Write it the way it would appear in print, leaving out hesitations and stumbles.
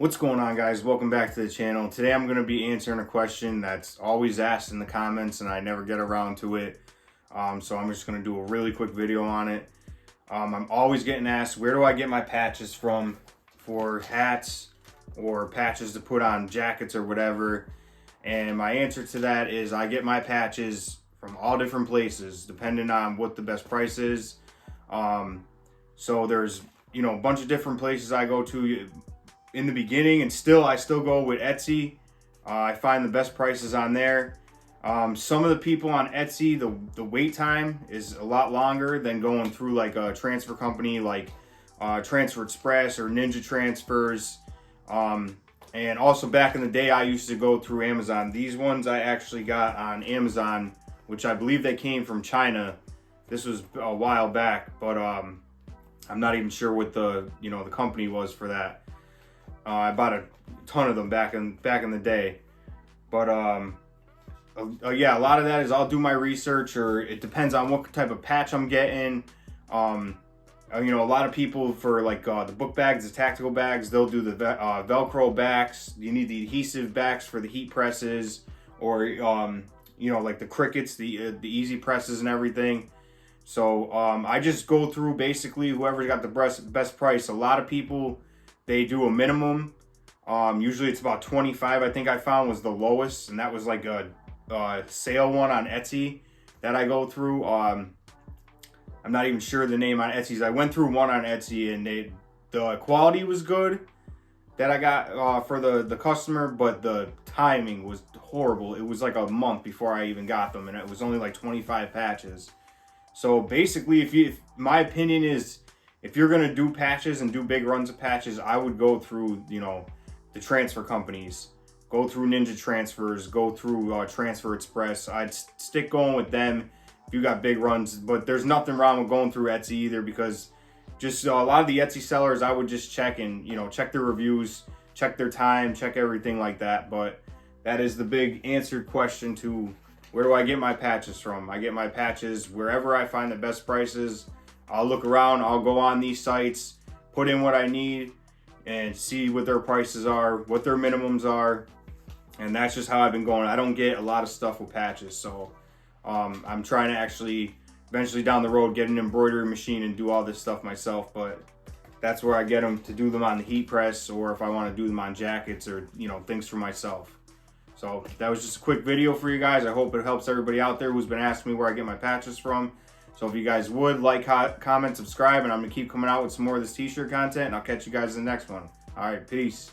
What's going on, guys? Welcome back to the channel. Today I'm going to be answering a question that's always asked in the comments and I never get around to it. So I'm just going to do a really quick video on it. I'm always getting asked, where do I get my patches from for hats or patches to put on jackets or whatever? And my answer to that is I get my patches from all different places depending on what the best price is. So there's, a bunch of different places I go to in the beginning, and I still go with Etsy. I find the best prices on there. Some of the people on Etsy, the wait time is a lot longer than going through like a transfer company like Transfer Express or Ninja Transfers. And also back in the day, I used to go through Amazon. These ones I actually got on Amazon, which I believe they came from China. This was a while back, but I'm not even sure what the company was for that. I bought a ton of them back in the day, but yeah, a lot of that is I'll do my research, or it depends on what type of patch I'm getting. A lot of people for like the book bags, the tactical bags, they'll do the Velcro backs. You need the adhesive backs for the heat presses, or like the Cricuts, the easy presses and everything. So I just go through basically whoever's got the best price. A lot of people, they do a minimum. Usually it's about 25. I think I found was the lowest, and that was like a sale one on Etsy that I go through. I'm not even sure the name on Etsy's. I went through one on Etsy, and the quality was good that I got for the customer, but the timing was horrible. It was like a month before I even got them, and it was only like 25 patches. So basically, my opinion is, if you're gonna do patches and do big runs of patches, I would go through, the transfer companies. Go through Ninja Transfers, go through Transfer Express. I'd stick going with them if you got big runs, but there's nothing wrong with going through Etsy either, because just a lot of the Etsy sellers, I would just check and, check their reviews, check their time, check everything like that. But that is the big answered question to where do I get my patches from? I get my patches wherever I find the best prices. I'll look around, I'll go on these sites, put in what I need, and see what their prices are, what their minimums are. And that's just how I've been going. I don't get a lot of stuff with patches. So I'm trying to actually eventually down the road get an embroidery machine and do all this stuff myself. But that's where I get them, to do them on the heat press, or if I want to do them on jackets, or things for myself. So that was just a quick video for you guys. I hope it helps everybody out there who's been asking me where I get my patches from. So if you guys would like, comment, subscribe, and I'm going to keep coming out with some more of this t-shirt content, and I'll catch you guys in the next one. All right, peace.